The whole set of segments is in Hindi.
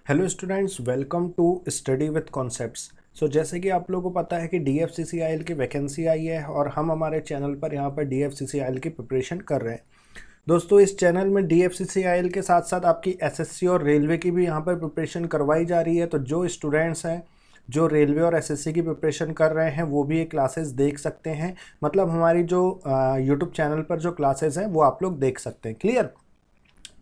Hello students, welcome to study with concepts. जैसे कि आप लोगों को पता है कि DFCCIL की वैकेंसी आई है और हम हमारे चैनल पर यहाँ पर DFCCIL की प्रिपरेशन कर रहे हैं। दोस्तों, इस चैनल में DFCCIL के साथ साथ आपकी SSC और रेलवे की भी यहाँ पर प्रिपरेशन करवाई जा रही है। तो जो स्टूडेंट्स हैं जो रेलवे और SSC की प्रिपरेशन कर रहे हैं वो भी ये क्लासेस देख सकते हैं। मतलब हमारी जो यूट्यूब चैनल पर जो क्लासेस हैं वो आप लोग देख सकते हैं। क्लियर?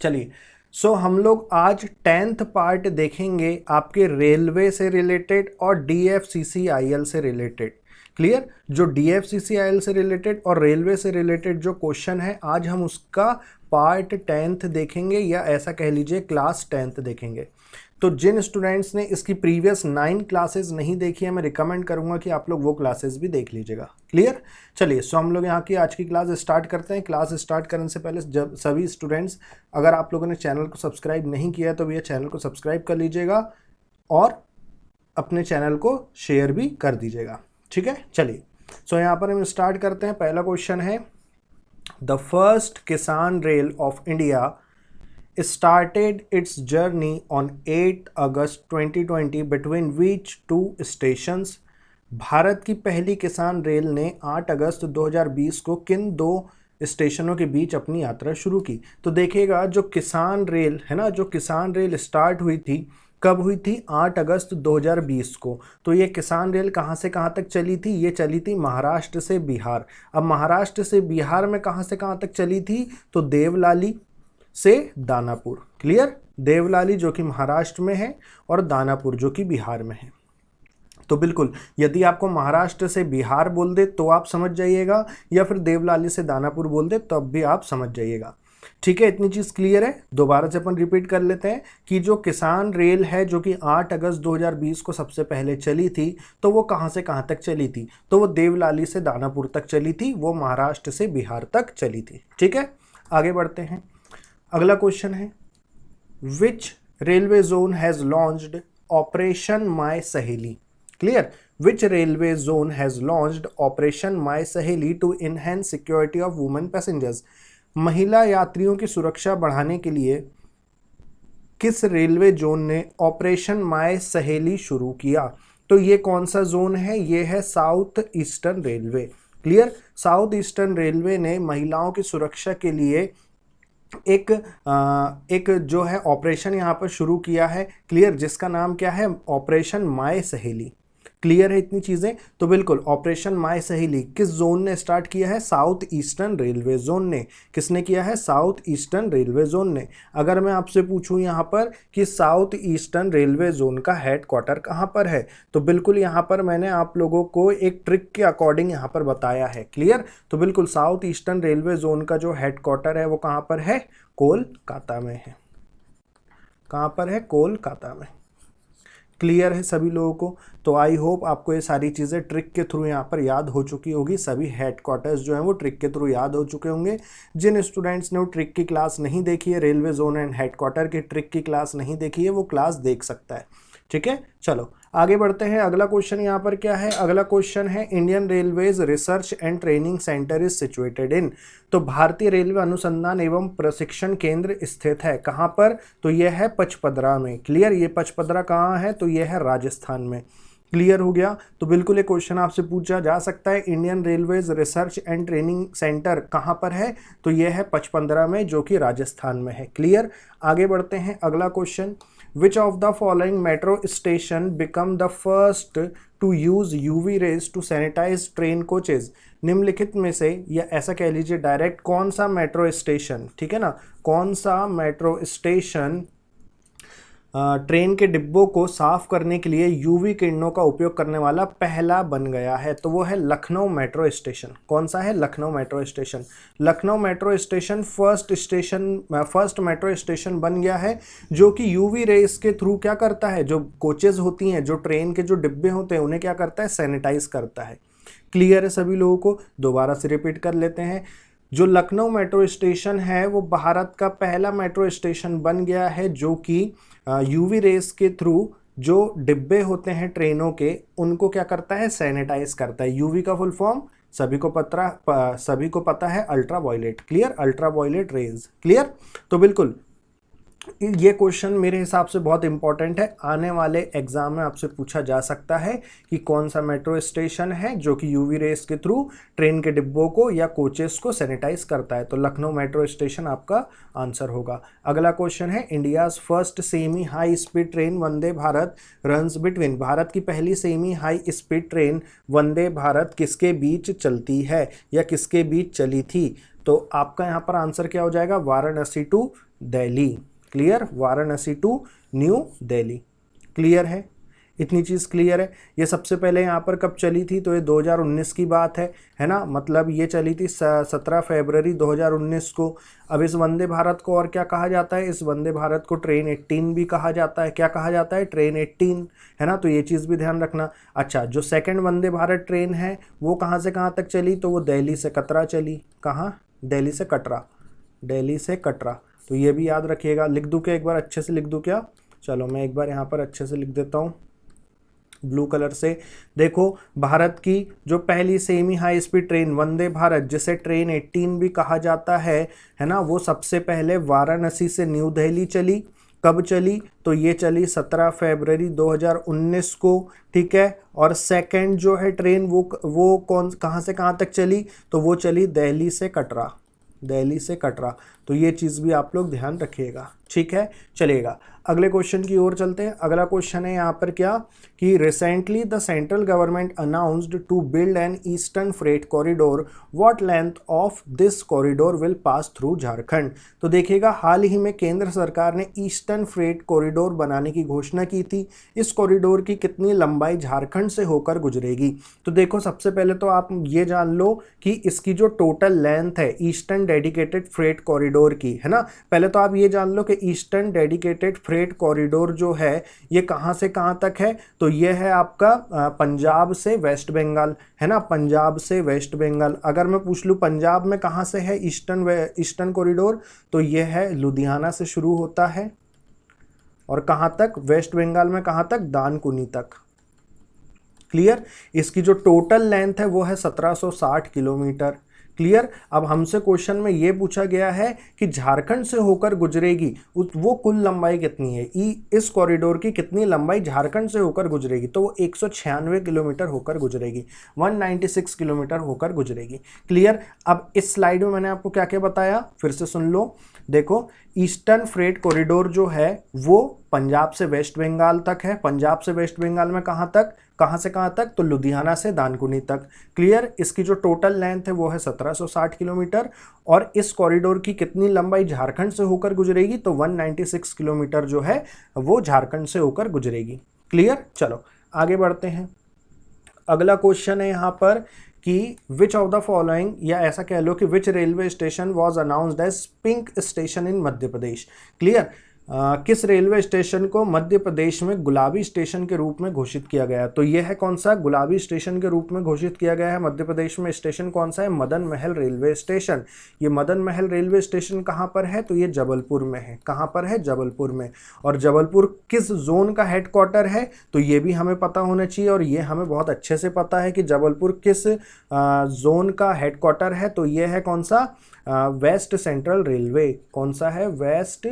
चलिए, हम लोग आज 10th पार्ट देखेंगे आपके रेलवे से रिलेटेड और DFCCIL से रिलेटेड। क्लियर? जो DFCCIL से रिलेटेड और रेलवे से रिलेटेड जो क्वेश्चन है आज हम उसका पार्ट 10th देखेंगे, या ऐसा कह लीजिए क्लास 10th देखेंगे। तो जिन स्टूडेंट्स ने इसकी प्रीवियस 9 क्लासेस नहीं देखी है, मैं रिकमेंड करूंगा कि आप लोग वो क्लासेस भी देख लीजिएगा। क्लियर? चलिए, हम लोग यहाँ की आज की क्लास स्टार्ट करते हैं। क्लास स्टार्ट करने से पहले जब सभी स्टूडेंट्स, अगर आप लोगों ने चैनल को सब्सक्राइब नहीं किया है तो भैया चैनल को सब्सक्राइब कर लीजिएगा और अपने चैनल को शेयर भी कर दीजिएगा। ठीक है? चलिए, यहाँ पर हम स्टार्ट करते हैं। पहला क्वेश्चन है, द फर्स्ट किसान rail of India started its journey on 8 August 2020 between which two stations? Bharat की पहली किसान रेल ने 8 अगस्त 2020 को किन दो स्टेशनों के बीच अपनी यात्रा शुरू की? तो देखिएगा, जो किसान रेल है ना, जो किसान रेल स्टार्ट हुई थी, कब हुई थी? 8 अगस्त 2020 को। तो ये किसान रेल कहाँ से कहाँ तक चली थी? ये चली थी महाराष्ट्र से बिहार। अब महाराष्ट्र से बिहार में कहाँ से कहाँ तक चली थी? तो देवलाली से दानापुर। क्लियर? देवलाली जो कि महाराष्ट्र में है और दानापुर जो कि बिहार में है। तो बिल्कुल, यदि आपको महाराष्ट्र से बिहार बोल दे तो आप समझ जाइएगा, या फिर देवलाली से दानापुर बोल दे तब भी आप समझ जाइएगा। ठीक है, इतनी चीज क्लियर है। दोबारा से अपन रिपीट कर लेते हैं कि जो किसान रेल है जो कि 8 अगस्त 2020 को सबसे पहले चली थी, तो वो कहां से कहां तक चली थी? तो वो देवलाली से दानापुर तक चली थी, वो महाराष्ट्र से बिहार तक चली थी। ठीक है, आगे बढ़ते हैं। अगला क्वेश्चन है, which railway zone has launched operation my Saheli? Clear? Which railway zone has launched operation my Saheli to enhance security of women passengers? महिला यात्रियों की सुरक्षा बढ़ाने के लिए किस रेलवे जोन ने ऑपरेशन माई सहेली शुरू किया? तो ये कौन सा जोन है? ये है south eastern railway. Clear? South eastern railway ने महिलाओं की सुरक्षा के लिए एक जो है ऑपरेशन यहाँ पर शुरू किया है। क्लियर? जिसका नाम क्या है? ऑपरेशन माय सहेली। क्लियर है इतनी चीजें? तो बिल्कुल, ऑपरेशन माय सहेली किस जोन ने स्टार्ट किया है? साउथ ईस्टर्न रेलवे जोन ने। किसने किया है? साउथ ईस्टर्न रेलवे जोन ने। अगर मैं आपसे पूछूं यहाँ पर कि साउथ ईस्टर्न रेलवे जोन का हेडक्वार्टर कहाँ पर है, तो बिल्कुल यहाँ पर मैंने आप लोगों को एक ट्रिक के अकॉर्डिंग यहाँ पर बताया है। क्लियर? तो बिल्कुल, साउथ ईस्टर्न रेलवे जोन का जो हेडक्वार्टर है वो कहाँ पर है? कोलकाता में है। कहाँ पर है? कोलकाता में। क्लियर है सभी लोगों को? तो आई होप आपको ये सारी चीज़ें ट्रिक के थ्रू यहाँ पर याद हो चुकी होगी। सभी हेडक्वार्टर्स जो हैं वो ट्रिक के थ्रू याद हो चुके होंगे। जिन स्टूडेंट्स ने वो ट्रिक की क्लास नहीं देखी है, रेलवे जोन एंड हेडक्वार्टर की ट्रिक की क्लास नहीं देखी है, वो क्लास देख सकता है। ठीक है, चलो आगे बढ़ते हैं। अगला क्वेश्चन यहाँ पर क्या है? अगला क्वेश्चन है, Indian railways research and training centre is situated in? तो भारतीय रेलवे अनुसंधान एवं प्रशिक्षण केंद्र स्थित है कहाँ पर? तो यह है पचपदरा में। क्लियर? ये पचपदरा कहाँ है? तो यह है राजस्थान में। क्लियर हो गया? तो बिल्कुल एक क्वेश्चन आपसे पूछा जा सकता है, Indian railways research and training centre कहाँ पर है? तो यह है पचपदरा में जो कि राजस्थान में है। क्लियर? आगे बढ़ते हैं। अगला question, Which of the following metro station become the first to use UV rays to sanitize train coaches? निम्नलिखित में से, या ऐसा कह लीजिए डायरेक्ट, कौन सा मेट्रो स्टेशन, ठीक है ना, कौन सा मेट्रो स्टेशन ट्रेन के डिब्बों को साफ करने के लिए यूवी किरणों का उपयोग करने वाला पहला बन गया है? तो वो है लखनऊ मेट्रो स्टेशन। कौन सा है? Lucknow metro station. Lucknow metro station first metro station बन गया है जो कि यूवी रेस के थ्रू क्या करता है? जो कोचेज होती हैं, जो ट्रेन के जो डिब्बे होते हैं, उन्हें क्या करता है? सैनिटाइज करता है। क्लियर है सभी लोगों को? दोबारा से रिपीट कर लेते हैं। जो लखनऊ मेट्रो स्टेशन है वो भारत का पहला मेट्रो स्टेशन बन गया है जो कि यूवी रेस के थ्रू जो डिब्बे होते हैं ट्रेनों के, उनको क्या करता है? सैनिटाइज करता है। यूवी का फुल फॉर्म सभी को पता है, ultra violet. Clear? Ultra violet rays. Clear? तो बिल्कुल ये क्वेश्चन मेरे हिसाब से बहुत इंपॉर्टेंट है, आने वाले एग्जाम में आपसे पूछा जा सकता है कि कौन सा मेट्रो स्टेशन है जो कि यूवी रेस के थ्रू ट्रेन के डिब्बों को या कोचेस को सैनिटाइज करता है। तो लखनऊ मेट्रो स्टेशन आपका आंसर होगा। अगला क्वेश्चन है, India's first semi high speed train Vande Bharat runs between, Bharat की पहली semi high speed train Vande Bharat किसके बीच चलती है या किसके बीच चली थी? तो आपका यहाँ पर आंसर क्या हो जाएगा? Varanasi to Delhi. Clear? Varanasi to new Delhi. Clear है? इतनी चीज़ क्लियर है। ये सबसे पहले यहाँ पर कब चली थी? तो ये 2019 की बात है ना। मतलब ये चली थी 17 फरवरी 2019 को। अब इस वंदे भारत को और क्या कहा जाता है? इस वंदे भारत को ट्रेन 18 भी कहा जाता है। क्या कहा जाता है? ट्रेन 18, है ना। तो ये चीज़ भी ध्यान रखना। अच्छा, जो सेकेंड वंदे भारत ट्रेन है वो कहाँ से कहाँ तक चली? तो वो दिल्ली से कटरा चली। कहाँ? दिल्ली से कटरा। दिल्ली से कटरा। तो ये भी याद रखिएगा। लिख दूँ क्या? एक बार अच्छे से लिख दूँ क्या? चलो मैं एक बार यहाँ पर अच्छे से लिख देता हूँ ब्लू कलर से। देखो, भारत की जो पहली semi high speed train Vande Bharat, जिसे ट्रेन 18 भी कहा जाता है ना, वो सबसे पहले वाराणसी से न्यू दिल्ली चली। कब चली? तो ये चली 17 फरवरी 2019 को। ठीक है। और सेकंड जो है ट्रेन वो कहाँ से कहाँ तक चली? तो वो चली दिल्ली से कटरा। दिल्ली से कटरा। तो ये चीज़ भी आप लोग ध्यान रखिएगा। ठीक है, चलेगा। अगले क्वेश्चन की ओर चलते हैं। अगला क्वेश्चन है यहाँ पर क्या कि recently the central government announced to build an eastern freight corridor, what length of this corridor will pass through Jharkhand. तो देखिएगा, हाल ही में केंद्र सरकार ने ईस्टर्न फ्रेट कॉरिडोर बनाने की घोषणा की थी। इस कॉरिडोर की कितनी लंबाई झारखंड से होकर गुजरेगी? तो देखो, सबसे पहले तो आप ये जान लो कि इसकी जो टोटल लेंथ है ईस्टर्न डेडिकेटेड फ्रेट कॉरिडोर की, है ना। पहले तो आप ये जान लो कि ईस्टर्न डेडिकेटेड फ्रेट कॉरिडोर जो है ये कहाँ से कहाँ तक है? तो ये है आपका पंजाब से वेस्ट बंगाल, है ना। पंजाब से वेस्ट बंगाल। अगर मैं पूछ लूँ पंजाब में कहाँ से है ईस्टर्न कॉरिडोर, तो ये है लुधियाना से शुरू होता है और कहाँ तक? वेस्ट बंगाल में कहाँ तक? दानकुनी तक। क्लियर? इसकी जो टोटल लेंथ है वो है 1760 किलोमीटर। क्लियर? अब हमसे क्वेश्चन में ये पूछा गया है कि झारखंड से होकर गुजरेगी वो कुल लंबाई कितनी है, इस कॉरिडोर की कितनी लंबाई झारखंड से होकर गुजरेगी? तो वो 196 किलोमीटर होकर गुजरेगी, 196 किलोमीटर होकर गुजरेगी। क्लियर? अब इस स्लाइड में मैंने आपको क्या क्या बताया, फिर से सुन लो। देखो, ईस्टर्न फ्रेट कॉरिडोर जो है वो पंजाब से वेस्ट बंगाल तक है। पंजाब से वेस्ट बंगाल में कहाँ तक? कहाँ से कहाँ तक? तो लुधियाना से दानकुनी तक। क्लियर? इसकी जो टोटल लेंथ है वो है 1760 किलोमीटर और इस कॉरिडोर की कितनी लंबाई झारखंड से होकर गुजरेगी? तो 196 किलोमीटर जो है वो झारखंड से होकर गुजरेगी। क्लियर? चलो आगे बढ़ते हैं। अगला क्वेश्चन है यहाँ पर कि विच ऑफ द फॉलोइंग, या ऐसा कह लो कि which railway station was announced as pink station in Madhya Pradesh. Clear? किस रेलवे स्टेशन को मध्य प्रदेश में गुलाबी स्टेशन के रूप में घोषित किया गया? तो यह है कौन सा? गुलाबी स्टेशन के रूप में घोषित किया गया है मध्य प्रदेश में। स्टेशन कौन सा है? Madan Mahal railway station. ये मदन महल रेलवे स्टेशन कहाँ पर है? तो ये जबलपुर में है। कहाँ पर है? जबलपुर में। और जबलपुर किस जोन का हेडक्वार्टर है? तो ये भी हमें पता होना चाहिए और ये हमें बहुत अच्छे से पता है कि जबलपुर किस जोन का हेडक्वार्टर है। तो ये है कौन सा? West central railway. कौन सा है? West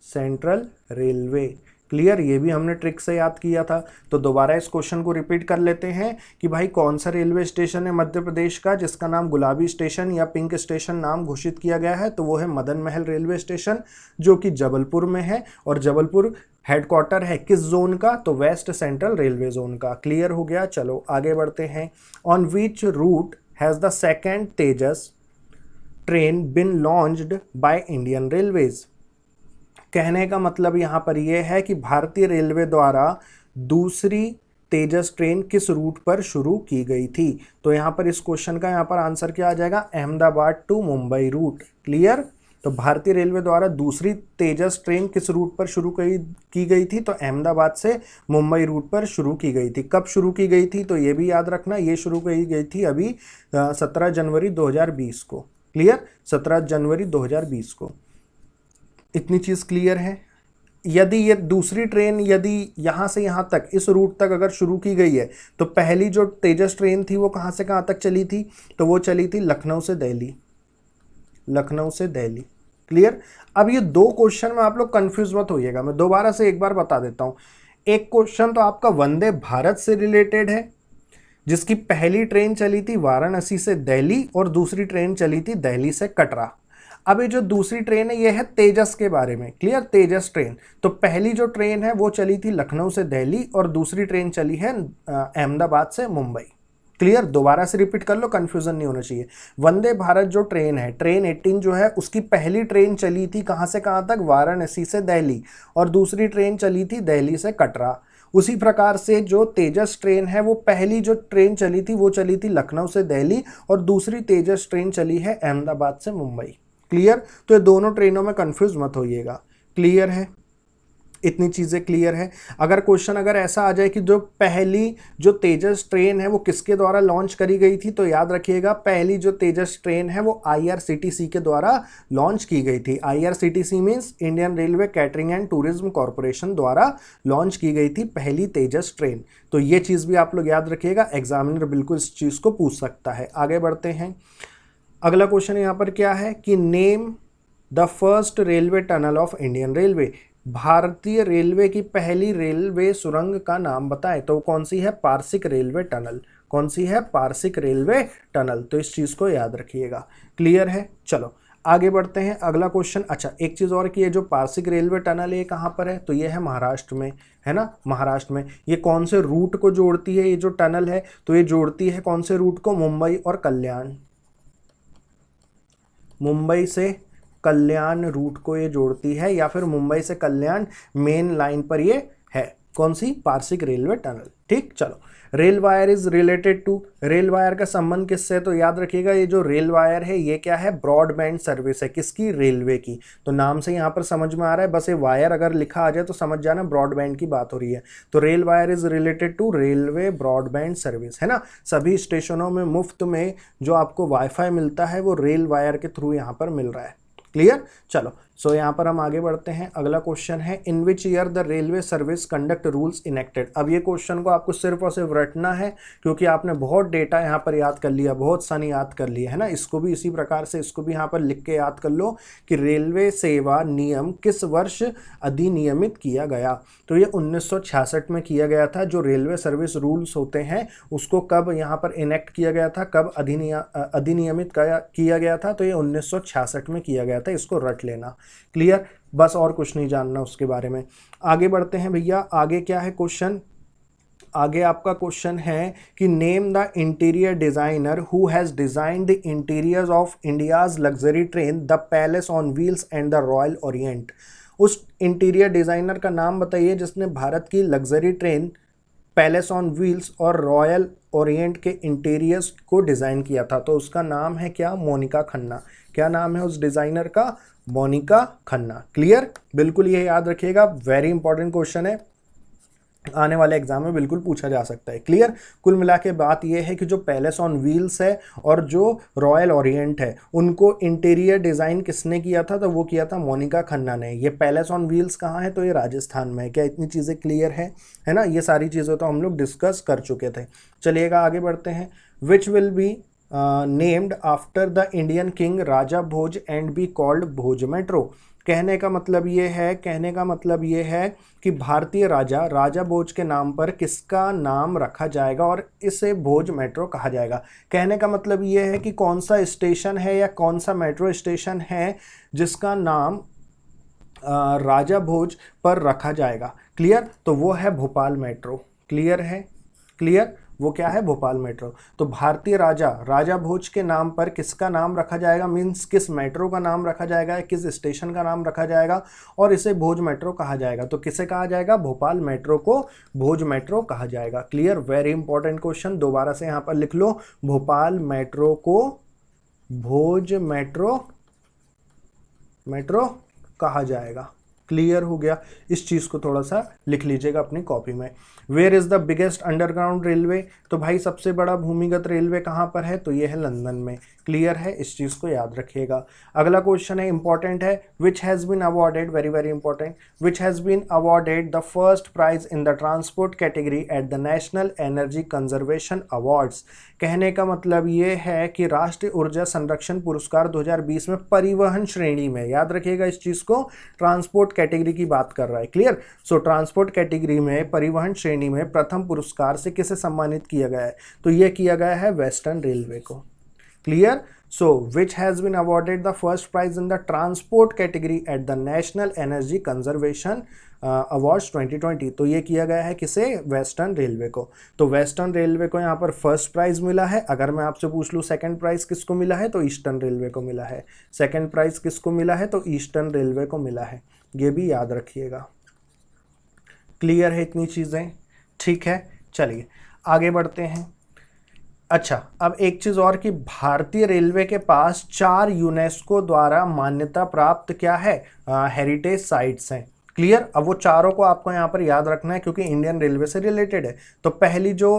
central railway. क्लियर? ये भी हमने ट्रिक से याद किया था। तो दोबारा इस क्वेश्चन को रिपीट कर लेते हैं कि भाई कौन सा रेलवे स्टेशन है मध्य प्रदेश का जिसका नाम गुलाबी स्टेशन या पिंक स्टेशन नाम घोषित किया गया है? तो वो है मदन महल रेलवे स्टेशन जो कि जबलपुर में है। और जबलपुर हेडक्वार्टर है किस जोन का? तो वेस्ट सेंट्रल रेलवे जोन का। क्लियर हो गया? चलो आगे बढ़ते हैं। On which route has the second Tejas train been launched by Indian railways? कहने का मतलब यहाँ पर यह है कि भारतीय रेलवे द्वारा दूसरी तेजस ट्रेन किस रूट पर शुरू की गई थी? तो यहाँ पर इस क्वेश्चन का यहाँ पर आंसर क्या आ जाएगा? Ahmedabad to Mumbai route. Clear? तो भारतीय रेलवे द्वारा दूसरी तेजस ट्रेन किस रूट पर शुरू की गई थी? तो अहमदाबाद से मुंबई रूट पर शुरू की गई थी। कब शुरू की गई थी? तो ये भी याद रखना, ये शुरू की गई थी अभी 17 जनवरी 2020 को। क्लियर? 17 जनवरी 2020 को। इतनी चीज़ क्लियर है? यदि ये दूसरी ट्रेन यदि यहाँ से यहाँ तक इस रूट तक अगर शुरू की गई है तो पहली जो तेजस ट्रेन थी वो कहाँ से कहाँ तक चली थी? तो वो चली थी लखनऊ से दिल्ली। लखनऊ से दिल्ली। क्लियर। अब ये दो क्वेश्चन में आप लोग कंफ्यूज मत होइएगा, मैं दोबारा से एक बार बता देता हूं। एक क्वेश्चन तो आपका वंदे भारत से रिलेटेड है, जिसकी पहली ट्रेन चली थी वाराणसी से दिल्ली और दूसरी ट्रेन चली थी दिल्ली से कटरा। अब ये जो दूसरी ट्रेन है ये है तेजस के बारे में, क्लियर, तेजस ट्रेन। तो पहली जो ट्रेन है वो चली थी लखनऊ से दिल्ली और दूसरी ट्रेन चली है अहमदाबाद से मुंबई। क्लियर, दोबारा से रिपीट कर लो, कंफ्यूजन नहीं होना चाहिए। वंदे भारत जो ट्रेन है, ट्रेन 18 जो है, उसकी पहली ट्रेन चली थी कहां से कहां तक, वाराणसी से दिल्ली, और दूसरी ट्रेन चली थी दिल्ली से कटरा। उसी प्रकार से जो तेजस ट्रेन है, वो पहली जो ट्रेन चली थी वो चली थी लखनऊ से दिल्ली और दूसरी तेजस ट्रेन चली है अहमदाबाद से मुंबई। क्लियर, तो ये दोनों ट्रेनों में कंफ्यूज मत होइएगा। क्लियर है, इतनी चीज़ें क्लियर है। अगर क्वेश्चन अगर ऐसा आ जाए कि जो पहली जो तेजस ट्रेन है वो किसके द्वारा लॉन्च करी गई थी, तो याद रखिएगा पहली जो तेजस ट्रेन है वो IRCTC के द्वारा लॉन्च की गई थी। IRCTC means Indian railway catering and tourism corporation द्वारा लॉन्च की गई थी पहली तेजस ट्रेन। तो ये चीज़ भी आप लोग याद रखिएगा, एग्जामिनर बिल्कुल इस चीज़ को पूछ सकता है। आगे बढ़ते हैं। अगला क्वेश्चन यहाँ पर क्या है कि name the first railway tunnel of Indian railway. भारतीय रेलवे की पहली रेलवे सुरंग का नाम बताएं। तो कौन सी है, पारसिक रेलवे टनल। कौन सी है, पारसिक रेलवे टनल। तो इस चीज को याद रखिएगा। क्लियर है, चलो आगे बढ़ते हैं। अगला क्वेश्चन, अच्छा एक चीज और की है, जो पारसिक रेलवे टनल है ये कहाँ पर है, तो ये है महाराष्ट्र में, है ना, महाराष्ट्र में। ये कौन से रूट को जोड़ती है ये जो टनल है, तो ये जोड़ती है कौन से रूट को, मुंबई और कल्याण। मुंबई से कल्याण रूट को ये जोड़ती है, या फिर मुंबई से कल्याण मेन लाइन पर ये है। कौन सी, पारसिक रेलवे टनल। ठीक, चलो। Rail wire is related to, rail wire का संबंध किससे, तो याद रखिएगा ये जो रेल वायर है ये क्या है, ब्रॉडबैंड सर्विस है। किसकी, रेलवे की। तो नाम से यहाँ पर समझ में आ रहा है, बस ये वायर अगर लिखा आ जाए तो समझ जाना ब्रॉडबैंड की बात हो रही है। तो rail wire is related to railway broadband service, है ना। सभी स्टेशनों में मुफ्त में जो आपको वाईफाई मिलता है वो रेल वायर के थ्रू यहाँ पर मिल रहा है। क्लियर, चलो। सो यहाँ पर हम आगे बढ़ते हैं। अगला क्वेश्चन है, in which year the railway service conduct rules enacted. अब ये क्वेश्चन को आपको सिर्फ और सिर्फ रटना है, क्योंकि आपने बहुत डेटा यहाँ पर याद कर लिया, बहुत सारी याद कर लिया है ना। इसको भी इसी प्रकार से इसको भी यहाँ पर लिख के याद कर लो कि रेलवे सेवा नियम किस वर्ष अधिनियमित किया गया। तो ये 1966 में किया गया था। जो रेलवे सर्विस रूल्स होते हैं उसको कब यहाँ पर इनेक्ट किया गया था, कब अधिनियमित किया गया था, तो ये 1966 में किया गया था। इसको रट लेना। क्लियर, बस और कुछ नहीं जानना उसके बारे में। आगे बढ़ते हैं भैया। आगे क्या है क्वेश्चन, आगे आपका क्वेश्चन है कि name the interior designer who has designed the interiors of India's luxury train the palace on wheels and the royal Orient. उस इंटीरियर डिजाइनर का नाम बताइए जिसने भारत की luxury train palace on wheels और रॉयल ओरिएंट के इंटीरियर्स को डिज़ाइन किया था। तो उसका नाम है क्या, मोनिका खन्ना। क्या नाम है उस डिज़ाइनर का, मोनिका खन्ना। क्लियर, बिल्कुल ये याद रखिएगा, वेरी इंपॉर्टेंट क्वेश्चन है, आने वाले एग्जाम में बिल्कुल पूछा जा सकता है। क्लियर, कुल मिला के बात यह है कि जो पैलेस ऑन व्हील्स है और जो रॉयल ओरिएंट है उनको इंटीरियर डिज़ाइन किसने किया था, तो वो किया था मोनिका खन्ना ने। ये पैलेस ऑन व्हील्स कहाँ है, तो ये राजस्थान में है। क्या इतनी चीज़ें क्लियर है ना। ये सारी चीज़ें तो हम लोग डिस्कस कर चुके थे। चलिएगा आगे बढ़ते हैं। Which will be named after the Indian king Raja Bhoj and be called Bhoj metro. कहने का मतलब ये है कि भारतीय राजा भोज के नाम पर किसका नाम रखा जाएगा और इसे भोज मेट्रो कहा जाएगा। कहने का मतलब ये है कि कौन सा स्टेशन है या कौन सा मेट्रो स्टेशन है जिसका नाम राजा भोज पर रखा जाएगा। क्लियर, तो वो है भोपाल मेट्रो। क्लियर है, क्लियर, वो क्या है, भोपाल मेट्रो। तो भारतीय राजा भोज के नाम पर किसका नाम रखा जाएगा, मीन्स किस मेट्रो का नाम रखा जाएगा, किस स्टेशन का नाम रखा जाएगा और इसे भोज मेट्रो कहा जाएगा। तो किसे कहा जाएगा, भोपाल मेट्रो को भोज मेट्रो कहा जाएगा। क्लियर, वेरी इंपॉर्टेंट क्वेश्चन, दोबारा से यहाँ पर लिख लो, भोपाल मेट्रो को भोज मेट्रो कहा जाएगा। क्लियर हो गया। इस चीज़ को थोड़ा सा लिख लीजिएगा अपनी कॉपी में। Where is the biggest underground railway, तो भाई सबसे बड़ा भूमिगत रेलवे कहाँ पर है, तो ये है लंदन में। क्लियर है, इस चीज़ को याद रखिएगा। अगला क्वेश्चन है, इंपॉर्टेंट है, which has been awarded, very very important, which has been awarded the first prize in the transport category at the national energy conservation awards. कहने का मतलब ये है कि राष्ट्रीय ऊर्जा संरक्षण पुरस्कार 2020 में परिवहन श्रेणी में, याद रखिएगा इस चीज़ को, ट्रांसपोर्ट कैटेगरी की बात कर रहा है। क्लियर। सो ट्रांसपोर्ट कैटेगरी में परिवहन श्रेणी में प्रथम पुरस्कार से किसे सम्मानित किया गया है, तो यह किया गया है वेस्टर्न रेलवे को। Clear. So which has been awarded the first prize in the transport category at the national energy conservation awards 2020, तो ये किया गया है किसे, वेस्टर्न रेलवे को। तो वेस्टर्न रेलवे को यहाँ पर फर्स्ट प्राइज मिला है। अगर मैं आपसे पूछ लूँ सेकंड प्राइज किसको मिला है, तो ईस्टर्न रेलवे को मिला है। सेकंड प्राइज किसको मिला है, तो ईस्टर्न रेलवे को मिला है। ये भी याद रखिएगा। क्लियर है इतनी चीज़ें, ठीक है। चलिए आगे बढ़ते हैं। अच्छा, अब एक चीज़ और कि भारतीय रेलवे के पास 4 यूनेस्को द्वारा मान्यता प्राप्त क्या है, हेरिटेज साइट्स हैं। क्लियर। अब वो चारों को आपको यहाँ पर याद रखना है क्योंकि इंडियन रेलवे से रिलेटेड है। तो पहली जो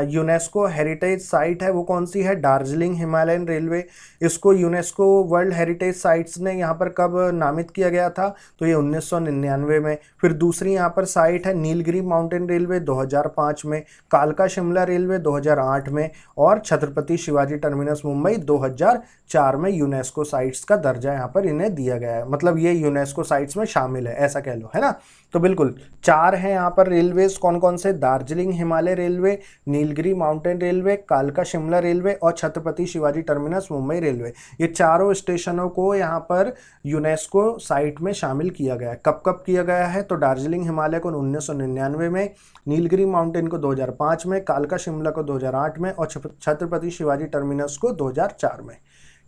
यूनेस्को हेरिटेज साइट है वो कौन सी है, दार्जिलिंग हिमालयन रेलवे। इसको यूनेस्को वर्ल्ड हेरिटेज साइट्स ने यहाँ पर कब नामित किया गया था, तो ये 1999 में। फिर दूसरी यहाँ पर साइट है नीलगिरी माउंटेन रेलवे 2005 में, कालका शिमला रेलवे 2008 में, और छत्रपति शिवाजी टर्मिनस मुंबई 2004 में यूनेस्को साइट्स का दर्जा यहाँ पर इन्हें दिया गया है। मतलब ये यूनेस्को साइट्स में शामिल है, ऐसा कह लो, है ना। तो बिल्कुल 4 हैं यहाँ पर रेलवेज, कौन कौन से, Darjeeling Himalaya railway, Nilgiri mountain railway, कालका शिमला रेलवे और छत्रपति शिवाजी टर्मिनस मुंबई रेलवे। ये चारों स्टेशनों को यहाँ पर यूनेस्को साइट में शामिल किया गया है। कब कब किया गया है, तो दार्जिलिंग हिमालय को 1999 में, नीलगिरी माउंटेन को 2005 में, कालका शिमला को 2008 में और छत्रपति शिवाजी टर्मिनस को 2004 में।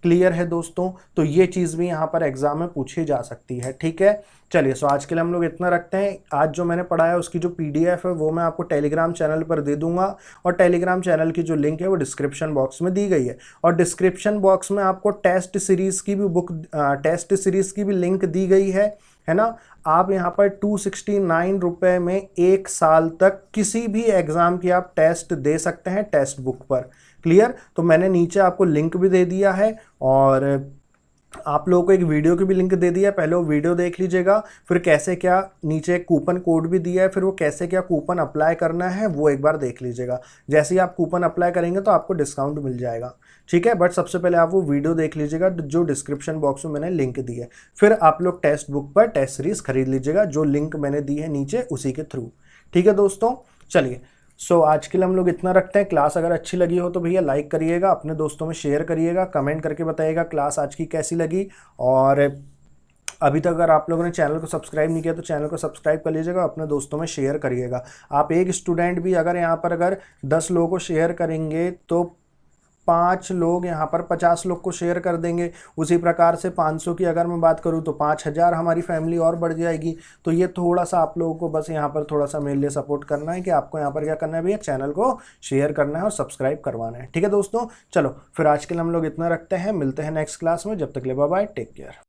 क्लियर है दोस्तों। तो ये चीज़ भी यहाँ पर एग्जाम में पूछी जा सकती है, ठीक है। चलिए, सो आज के लिए हम लोग इतना रखते हैं। आज जो मैंने पढ़ाया उसकी जो पीडीएफ है वो मैं आपको टेलीग्राम चैनल पर दे दूंगा, और टेलीग्राम चैनल की जो लिंक है वो डिस्क्रिप्शन बॉक्स में दी गई है। और डिस्क्रिप्शन बॉक्स में आपको टेस्ट सीरीज़ की भी बुक, टेस्ट सीरीज़ की भी लिंक दी गई है ना। आप यहाँ पर 269 रुपये में 1 साल तक किसी भी एग्ज़ाम की आप टेस्ट दे सकते हैं टेक्स्ट बुक पर। क्लियर। तो मैंने नीचे आपको लिंक भी दे दिया है और आप लोगों को एक वीडियो की भी लिंक दे दी है। पहले वो वीडियो देख लीजिएगा, फिर कैसे क्या, नीचे एक कूपन कोड भी दिया है, फिर वो कैसे क्या कूपन अप्लाई करना है वो एक बार देख लीजिएगा। जैसे ही आप कूपन अप्लाई करेंगे तो आपको डिस्काउंट मिल जाएगा, ठीक है। बट सबसे पहले आप वो वीडियो देख लीजिएगा जो डिस्क्रिप्शन बॉक्स में मैंने लिंक दी है। फिर आप लोग टेक्स्ट बुक पर टेस्ट सीरीज खरीद लीजिएगा, जो लिंक मैंने दी है नीचे उसी के थ्रू, ठीक है दोस्तों। चलिए, सो आज के लिए हम लोग इतना रखते हैं। क्लास अगर अच्छी लगी हो तो भैया लाइक करिएगा, अपने दोस्तों में शेयर करिएगा, कमेंट करके बताइएगा क्लास आज की कैसी लगी। और अभी तक अगर आप लोगों ने चैनल को सब्सक्राइब नहीं किया तो चैनल को सब्सक्राइब कर लीजिएगा, अपने दोस्तों में शेयर करिएगा। आप एक स्टूडेंट भी अगर यहाँ पर अगर 10 लोगों को शेयर करेंगे तो 5 लोग यहाँ पर 50 लोग को शेयर कर देंगे। उसी प्रकार से 500 की अगर मैं बात करूँ तो 5000 हमारी फैमिली और बढ़ जाएगी। तो ये थोड़ा सा आप लोगों को बस यहाँ पर थोड़ा सा मेरे लिए सपोर्ट करना है कि आपको यहाँ पर क्या करना है भैया, चैनल को शेयर करना है और सब्सक्राइब करवाना है, ठीक है दोस्तों। चलो फिर आज के लिए हम लोग इतना रखते हैं, मिलते हैं नेक्स्ट क्लास में। जब तक के लिए बाय बाय, टेक केयर।